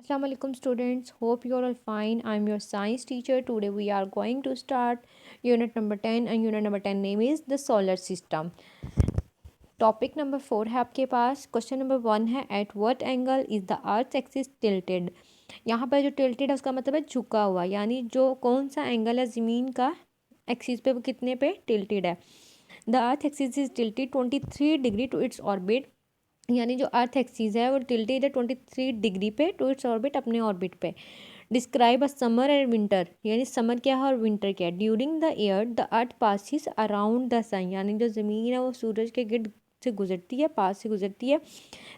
Assalamu alaikum students. Hope you are all fine. I'm your science teacher. Today we are going to start unit number 10 and unit number 10 name is the solar system. Topic number 4 है आपके पास. Question number 1 है at what angle is the earth axis tilted. यहाँ पर जो tilted है उसका मतलब है झुका हुआ, यानी जो कौन सा एंगल है ज़मीन का एक्सिस पे, वो कितने पे टिल्टेड है. The earth axis is tilted 23 degree to its orbit, यानी जो अर्थ एक्सिस है वो टिल्टेड है 23 डिग्री पे टू इट्स ऑर्बिट, अपने ऑर्बिट पे. Describe a summer and winter, यानी समर क्या है और विंटर क्या है. During the year the earth passes around the sun, यानी जो ज़मीन है वो सूरज के गिर्द से गुजरती है, पास से गुजरती है.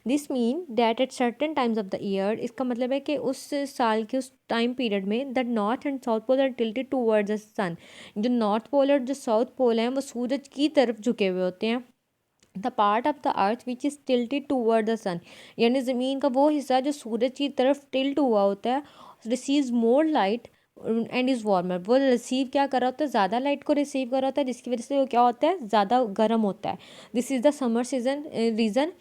This mean that at certain times of the year, इसका मतलब है कि उस साल के उस टाइम पीरियड में the north and south pole are tilted towards the sun. जो नॉर्थ पोल और जो साउथ पोल हैं वो सूरज की तरफ झुके हुए होते हैं. The part of the earth which is tilted toward the sun, यानी ज़मीन का वो हिस्सा जो सूरज की तरफ टिल्ट हुआ होता है, receives more light and is warmer. वो रिसीव क्या कर रहा होता है, ज़्यादा लाइट को रिसीव कर रहा होता है, जिसकी वजह से वो क्या होता है, ज़्यादा गर्म होता है. This is the summer season reason,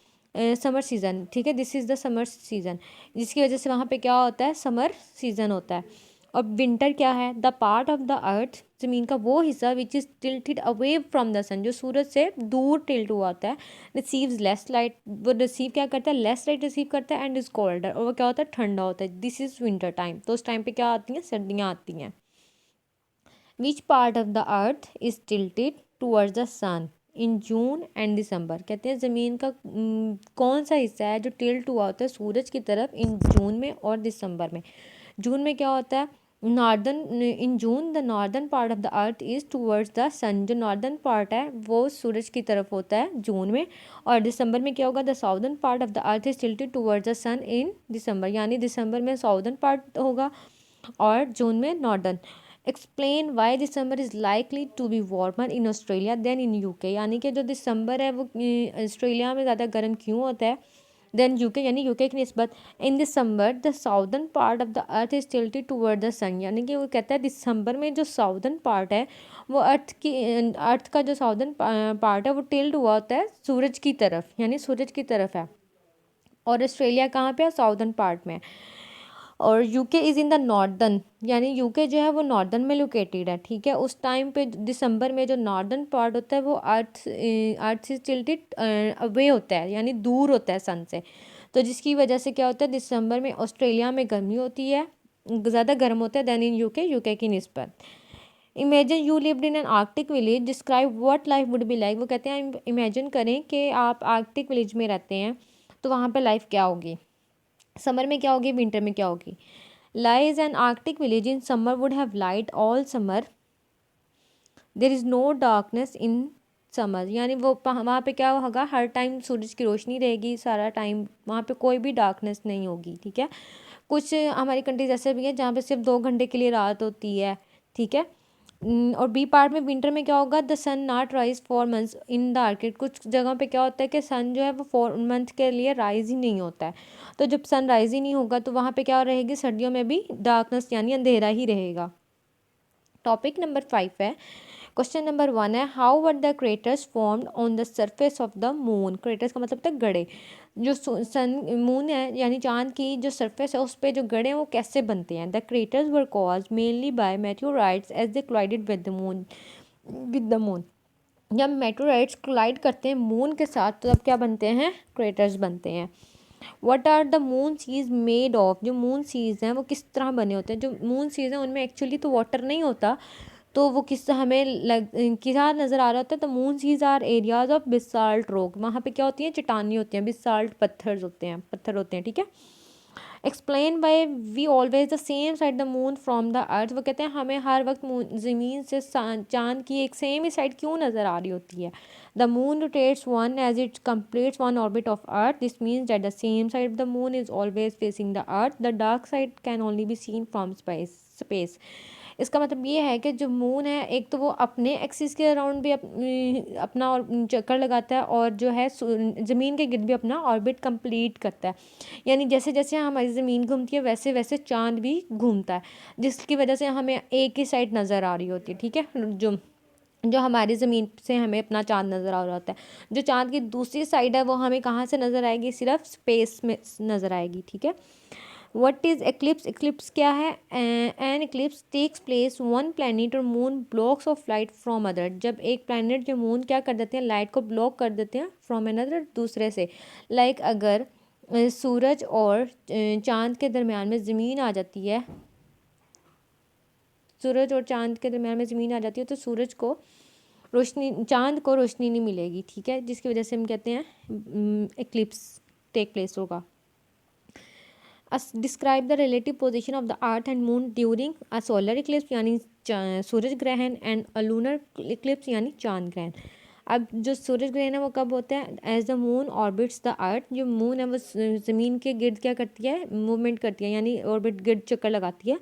summer season, ठीक है. This is the summer season, जिसकी वजह से वहाँ पे क्या होता है, समर सीज़न होता है. और विंटर क्या है, the part of the earth, ज़मीन का वो हिस्सा which is tilted away from the sun, जो सूरज से दूर टिल्ट हुआ होता है. रिसीव्स लेस लाइट, वो रिसीव क्या करता है, लेस लाइट रिसीव करता है. एंड इज़ कोल्डर, और वो क्या होता है, ठंडा होता है. दिस इज़ विंटर टाइम, तो उस टाइम पे क्या आती हैं, सर्दियाँ आती हैं. Which part of the earth is tilted towards the sun in June and December. कहते हैं ज़मीन का कौन सा हिस्सा है जो टिल्ट हुआ होता है सूरज की तरफ इन जून में और दिसंबर में. जून में क्या होता है, northern, in June the northern part of the earth is towards the sun, जो नॉर्दर्न पार्ट है वो सूरज की तरफ होता है जून में. और दिसंबर में क्या होगा, the southern part of the earth is tilted towards the sun in December, यानी दिसंबर में साउदर्न पार्ट होगा और जून में northern. Explain why December is likely to be warmer in Australia than in UK, यानी कि जो दिसंबर है वो ऑस्ट्रेलिया में ज़्यादा गर्म क्यों होता है देन यूके, यानी यूके की निस्बत. In December the southern part of the earth is tilted toward the sun, यानी कि वो कहता है दिसंबर में जो साउदर्न पार्ट है वो अर्थ का जो साउदर्न पार्ट है वो टिल्ट हुआ होता है सूरज की तरफ, यानी सूरज की तरफ है. और ऑस्ट्रेलिया कहाँ पे है, साउदर्न पार्ट में. और UK is in the northern, यानी यूके जो है वो नॉर्दर्न में लोकेटेड है, ठीक है. उस टाइम पे दिसंबर में जो नॉर्दर्न पार्ट होता है वो अर्थ से टिल्टेड अवे होता है, यानी दूर होता है सन से. तो जिसकी वजह से क्या होता है, दिसंबर में ऑस्ट्रेलिया में गर्मी होती है, ज़्यादा गर्म होता है दैन इन यूके की निस्बत. Imagine you lived in an Arctic village, describe what life would be like. वो कहते हैं इमेजिन करें कि आप आर्कटिक विलेज में रहते हैं, तो वहाँ पे लाइफ क्या होगी, समर में क्या होगी, विंटर में क्या होगी. Lies an Arctic village in summer would have light all summer, there is no darkness in summer, यानी वो वहाँ पे क्या होगा, हर टाइम सूरज की रोशनी रहेगी सारा टाइम, वहाँ पे कोई भी डार्कनेस नहीं होगी, ठीक है. कुछ हमारी कंट्रीज ऐसे भी हैं जहाँ पे सिर्फ 2 घंटे के लिए रात होती है, ठीक है. और बी पार्ट में विंटर में क्या होगा, the sun not rise 4 months in the Arctic. कुछ जगहों पे क्या होता है कि सन जो है वो 4 मंथ के लिए राइज ही नहीं होता है. तो जब सन राइज ही नहीं होगा तो वहाँ पे क्या रहेगी, सर्दियों में भी डार्कनेस यानी अंधेरा ही रहेगा. टॉपिक नंबर 5 है. क्वेश्चन नंबर 1 है how were the craters formed on the surface of the moon. Craters का मतलब था गड्ढे. जो सन मून है यानी चांद की जो सरफेस है उस पर जो गड्ढे हैं वो कैसे बनते हैं. The craters were caused mainly by meteorites as they collided with the moon. जब मेटेओराइट्स कोलाइड करते हैं मून के साथ तो तब क्या बनते हैं, क्रेटर्स बनते हैं. What are the moon seas made of. जो मून सीज हैं वो किस तरह बने होते हैं. जो मून सीज हैं उनमें एक्चुअली तो वाटर नहीं होता, तो वो किस हमें क्या नज़र आ रहा होता है. तो moon seas are areas of basalt rock. वहाँ पे क्या होती हैं, चट्टानी होती हैं, बिसाल्ट पत्थर होते हैं, ठीक है. Explain why we always the same side the moon from the earth. वो कहते हैं हमें हर वक्त ज़मीन से चांद की एक सेम ही साइड क्यों नज़र आ रही होती है. The moon rotates one as it completes one orbit of earth. This means that the same side of the moon is always facing the earth. The dark side can only be seen from space. इसका मतलब ये है कि जो moon है एक तो वो अपने एक्सिस के अराउंड भी अपना और चक्कर लगाता है, और जो है ज़मीन के गिर्द भी अपना ऑर्बिट कंप्लीट करता है. यानी जैसे जैसे हमारी ज़मीन घूमती है वैसे वैसे चांद भी घूमता है, जिसकी वजह से हमें एक ही साइड नज़र आ रही होती है, ठीक है. जो जो हमारी ज़मीन से हमें अपना चांद नज़र आ रहा होता है, जो चांद की दूसरी साइड है वो हमें कहाँ से नज़र आएगी, सिर्फ स्पेस में नज़र आएगी, ठीक है. What is eclipse? एक्लिप्स क्या है? An eclipse takes place one planet और moon blocks off light from other. जब एक प्लैनेट या मून क्या कर देते हैं, लाइट को ब्लॉक कर देते हैं फ्रॉम अनदर, दूसरे से। लाइक अगर सूरज और चांद के दरमियान में ज़मीन आ जाती है, सूरज और चांद के दरमियान में ज़मीन आ जाती है तो सूरज को रोशनी, चांद को रोशनी नहीं मिलेगी, ठीक है, जिसकी वजह से हम कहते हैं एक्लिप्स टेक प्लेस होगा। Describe the relative position of the earth and moon during a solar Eclipse यानी सूरज ग्रहण एंड अ लूनर इक्लिप्स यानी चांद ग्रहण। अब जो सूरज ग्रहण है वो कब होता है? As the moon orbits the earth. जो मून है वो ज़मीन के गिर्द क्या करती है? मूवमेंट करती है, यानी ऑर्बिट गिर्द चक्कर लगाती है।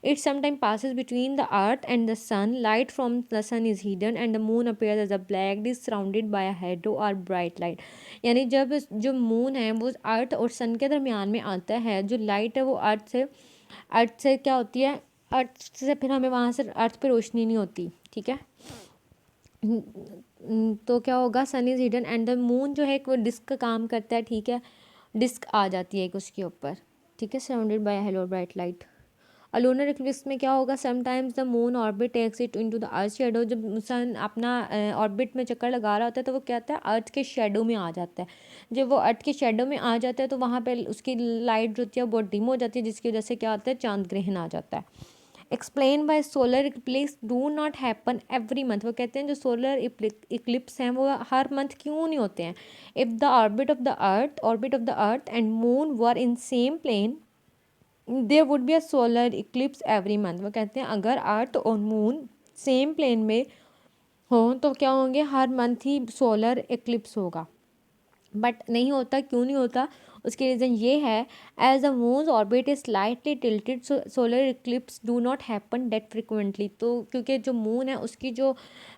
It sometime passes between the earth and the sun. Light from the sun is hidden and the moon appears as a black disk surrounded by a halo or bright light. यानी जब जो moon है वो अर्थ और सन के दरमियान में आता है, जो लाइट है वो अर्थ से क्या होती है? अर्थ से फिर हमें वहाँ से अर्थ पे रोशनी नहीं होती, ठीक है। तो क्या होगा? Sun is hidden and the moon जो है एक वो डिस्क का काम करता है, ठीक है, डिस्क आ जाती है एक उसके ऊपर, ठीक है, surrounded by halo bright light. Lunar eclipse में क्या होगा? Sometimes the moon orbit takes it into the earth shadow. जब सन अपना ऑर्बिट में चक्कर लगा रहा होता है तो वो क्या होता है? अर्थ के शेडो में आ जाता है। जब वो अर्थ के शेडो में आ जाता है तो वहाँ पे उसकी लाइट जो होती है बहुत डिम हो जाती है, जिसकी वजह से क्या होता है? चांद ग्रहण आ जाता है। Explain bye solar eclipse do not happen every month. वो कहते हैं जो सोलर इक्लिप्स हैं वो हर मंथ क्यों नहीं होते हैं? If the orbit of the earth and moon were in same plane there would be a solar eclipse every month. वो कहते हैं अगर अर्थ और मून सेम प्लेन में हो तो क्या होंगे? हर मंथ ही सोलर इक्लिप्स होगा। बट नहीं होता, क्यों नहीं होता? उसकी रीज़न ये है, as the moon's orbit is slightly tilted solar eclipse do not happen that frequently. तो क्योंकि जो मून है उसकी जो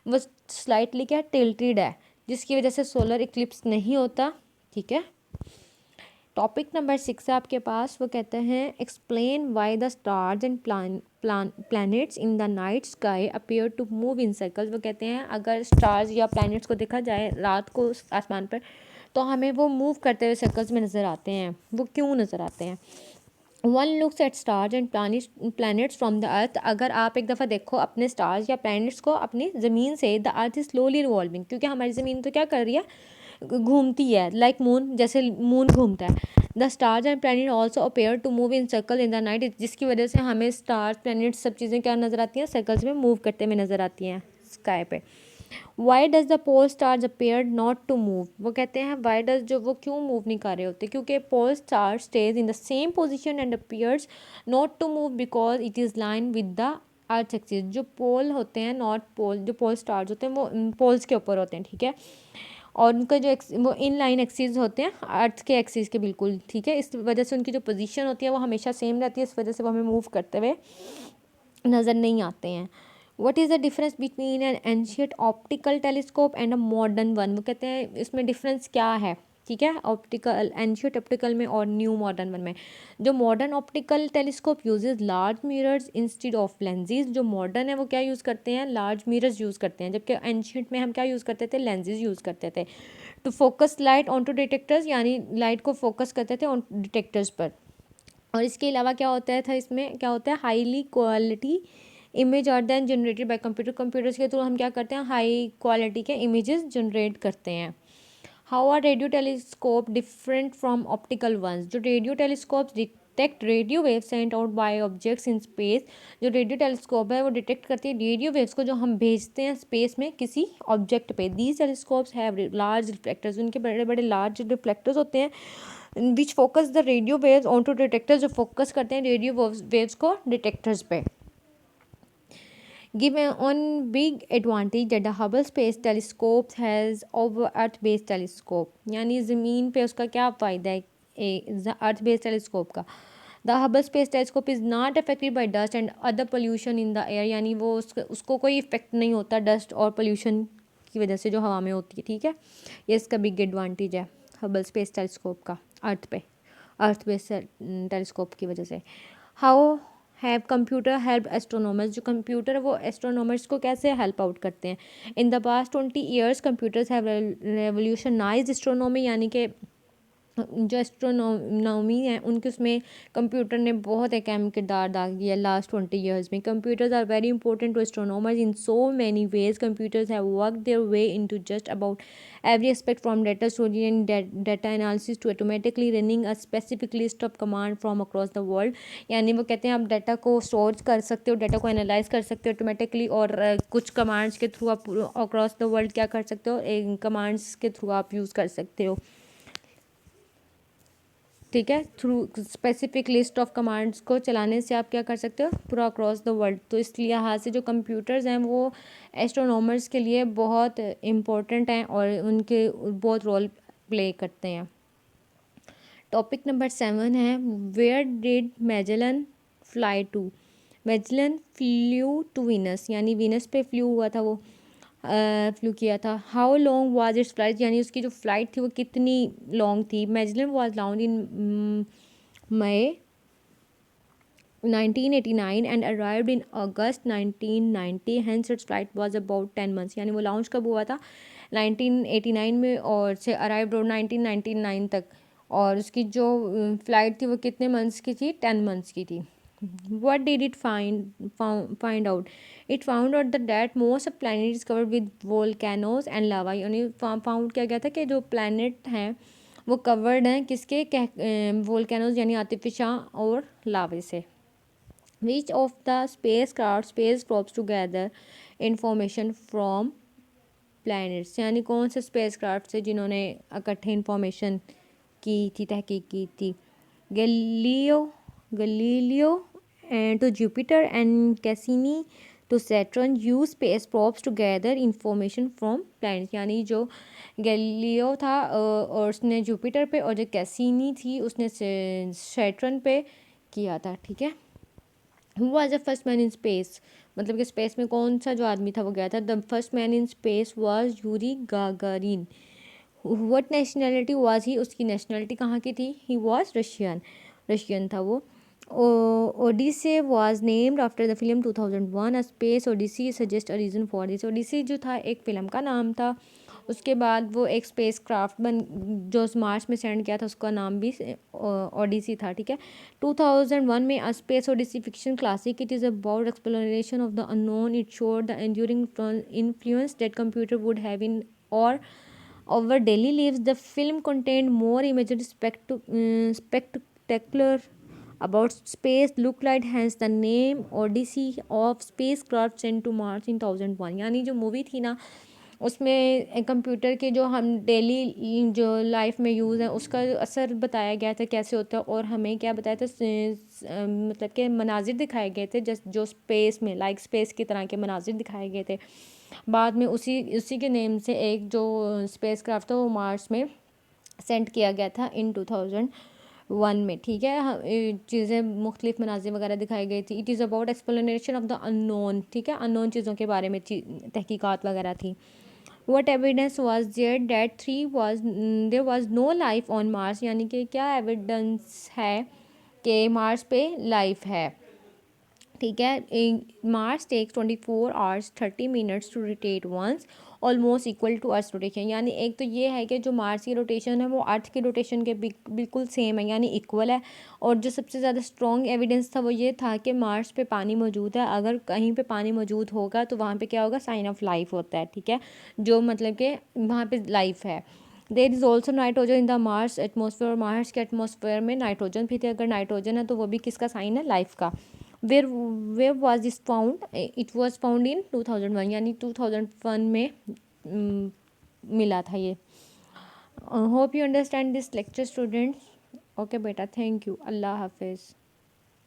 वो स्लाइटली क्या टिल्टेड है, जिसकी वजह से सोलर इक्लिप्स नहीं होता, ठीक है। टॉपिक नंबर 6 है आपके पास। वो कहते हैं explain why the stars and planets in the night sky appear to move in circles. वो कहते हैं अगर स्टार्स या प्लैनेट्स को देखा जाए रात को आसमान पर तो हमें वो मूव करते हुए सर्कल्स में नज़र आते हैं। वो क्यों नज़र आते हैं? One looks at stars and planets from the अर्थ। अगर आप एक दफ़ा देखो अपने स्टार्स या प्लैनेट्स को अपनी ज़मीन से, the earth is slowly revolving, क्योंकि हमारी ज़मीन तो क्या कर रही है? घूमती है, लाइक मून, जैसे मून घूमता है। The stars and planet also appear to move in circle in the night, जिसकी वजह से हमें स्टार्स प्लैनेट सब चीज़ें क्या नज़र आती हैं? सर्कल्स में मूव करते हुए नज़र आती हैं स्काई पे। Why does the pole stars appear not to move. वो कहते हैं वाई डज, जो वो क्यों मूव नहीं कर रहे होते? क्योंकि pole star stays in the same position and appears not to move because it is line with the earth axis. जो पोल होते हैं, नॉट पोल, जो पोल स्टार्स होते हैं वो पोल्स के ऊपर होते हैं, ठीक है, और उनका जो वो इन लाइन एक्सिस होते हैं अर्थ के एक्सिस के बिल्कुल, ठीक है। इस वजह से उनकी जो पोजीशन होती है वो हमेशा सेम रहती है, इस वजह से वो हमें मूव करते हुए नज़र नहीं आते हैं। What is the difference between an ancient optical telescope and a modern one. वो कहते हैं इसमें डिफरेंस क्या है, ठीक है, ऑप्टिकल, एंशियंट ऑप्टिकल में और न्यू मॉडर्न वन में। जो modern optical telescope uses large mirrors instead of lenses. जो मॉडर्न है वो क्या यूज़ करते हैं? लार्ज मिरर्स यूज़ करते हैं, जबकि एंशियंट में हम क्या यूज़ करते थे? लेंसेज यूज़ करते थे। To focus light on to detectors, यानी लाइट को फोकस करते थे ऑन डिटेक्टर्स पर। और इसके अलावा क्या होता है था, इसमें क्या होता है? Highly quality image are then generated by computer. Computers के थ्रू हम क्या करते हैं? हाई क्वालिटी के इमेजेस जनरेट करते हैं। How are radio telescope different from optical ones. जो radio telescope detect radio wave sent out by objects in space. जो रेडियो टेलीस्कोप है वो डिटेक्ट करती है रेडियो वेव्स को जो हम भेजते हैं स्पेस में किसी ऑब्जेक्ट पे। These telescopes have large reflectors. उनके बड़े बड़े लार्ज रिफ्लेक्टर्स होते हैं which focus the radio waves on to detectors, जो फोकस करते हैं रेडियो वेव्स को डिटेक्टर्स पे। Give one big advantage that the Hubble Space Telescope has over Earth-based telescope। यानी ज़मीन पे उसका क्या फ़ायदा है अर्थ-बेस्ड टेलीस्कोप का? The Hubble space telescope is not affected by dust and other pollution in the air. यानी वो उसको कोई इफेक्ट नहीं होता डस्ट और पोल्यूशन की वजह से जो हवा में होती है, ठीक है। ये इसका बिग एडवांटेज है हबल स्पेस टेलीस्कोप का अर्थ बेस्ड टेलीस्कोप की वजह से। How have computer help astronomers. जो कंप्यूटर है वो एस्ट्रोनॉमर्स को कैसे हेल्प आउट करते हैं? In the past 20 years computers have revolutionised astronomy. यानी कि जो एस्ट्रोनॉमी है उनके उसमें कंप्यूटर ने बहुत एक अहम किरदार अदा किया लास्ट 20 ईयर्स में. Computers are very important to astronomers in so many ways. Computers have work their way into just about every aspect from data storage and data analysis to automatically running a specific list of command from across the world. यानी वो कहते हैं आप data को store कर सकते हो, data को एनालाइज कर सकते हो ऑटोमेटिकली, और कुछ कमांड्स के थ्रू आप अक्रॉस द वर्ल्ड क्या कर सकते हो, कमांड्स के थ्रू आप यूज़ कर सकते हो. ठीक है, through specific list of commands को चलाने से आप क्या कर सकते हो, पूरा अक्रॉस द वर्ल्ड. तो इस लिहाज से जो कंप्यूटर्स हैं वो एस्ट्रोनॉमर्स के लिए बहुत इम्पोर्टेंट हैं और उनके बहुत रोल प्ले करते हैं. टॉपिक नंबर 7 है where did Magellan fly to. Magellan flew to Venus, यानी वीनस पे फ्लू हुआ था, वो फ्लू किया था. How long was its flight, यानी उसकी जो फ्लाइट थी वो कितनी लॉन्ग थी. Magellan was long in May 1989 and arrived in August 1990. Hence its flight was about 10 months. यानी वो लॉन्च कब हुआ था 1989 में और से अराइव्ड और 1999 तक, और उसकी जो फ्लाइट थी वो कितने मंथ्स की थी, 10 मंथ्स की थी. What did it find out? It found out that most of planet is covered with volcanoes and lava. यानी फाउंड किया गया था कि जो प्लानट हैं वो कवर्ड हैं किसके, वोल्केनोज यानी आतिफिशा और लावे से. Which of the spacecraft space probes to gather information from planets, यानी कौन से स्पेसक्राफ्ट से जिन्होंने इकट्ठे इंफॉर्मेशन की थी, तहकीक की थी. Galileo to Jupiter and Cassini to Saturn use space probes to gather information from planets. यानी जो गैलीलियो था और उसने जुपिटर पे, और जो कैसिनी थी उसने सैटर्न पे किया था. ठीक है. Who was the first man in space, मतलब कि स्पेस में कौन सा जो आदमी था वो गया था. The first man in space was Yuri Gagarin. What nationality was he, उसकी नेशनैलिटी कहाँ की थी. ही वॉज रशियन था वो. Odyssey was named after the film 2001 a space odyssey. Suggest a reason for this. Odyssey जो था एक film का नाम था, उसके बाद वो एक स्पेस क्राफ्ट जो मार्स में सेंड किया था उसका नाम भी ओडिसी था. ठीक है. 2001 में a space odyssey fiction classic. It is about exploration of the unknown. It showed the enduring influence that computer would have in और our daily lives. The film contained more images spectacular about space look like, hence the name Odyssey of spacecraft sent to Mars in 2001. यानी जो movie थी ना उसमें computer के जो हम daily जो लाइफ में यूज़ है उसका असर बताया गया था कैसे होता है, और हमें क्या बताया था, मतलब के मनाजिर दिखाए गए थे जो स्पेस में लाइक स्पेस की तरह के मनाजिर दिखाए गए थे. बाद में उसी के नेम से एक जो स्पेस क्राफ्ट था वो मार्स में सेंड किया गया था इन 2001 में. ठीक है. चीज़ें मुख्तलिफ मनाजिर वगैरह दिखाई गई थी. It is about explanation of the unknown. ठीक है. अननोन चीज़ों के बारे में तहकीकात वगैरह थी. What evidence was there that there was no life on Mars, यानी कि क्या एविडेंस है कि मार्स पे लाइफ है. ठीक है. Mars takes 24 hours 30 minutes to rotate once almost equal to earth rotation. यानी एक तो ये है कि जो मार्स की रोटेशन है वो अर्थ की रोटेशन के बिल्कुल सेम है, यानी इक्वल है. और जो सबसे ज़्यादा स्ट्रॉन्ग एविडेंस था वो ये था कि मार्स पे पानी मौजूद है. अगर कहीं पे पानी मौजूद होगा तो वहाँ पे क्या होगा, साइन ऑफ लाइफ होता है. ठीक है. जो मतलब कि वहाँ पे लाइफ है. There is also nitrogen in the Mars atmosphere. Mars के एटमोसफेयर में नाइट्रोजन भी थे. अगर नाइट्रोजन है तो वो भी किसका साइन है, लाइफ का. where was this found? It was found in 2001, यानी 2001 में मिला था ये. Hope you understand this lecture students. Okay बेटा, थैंक यू. अल्लाह हाफिज़.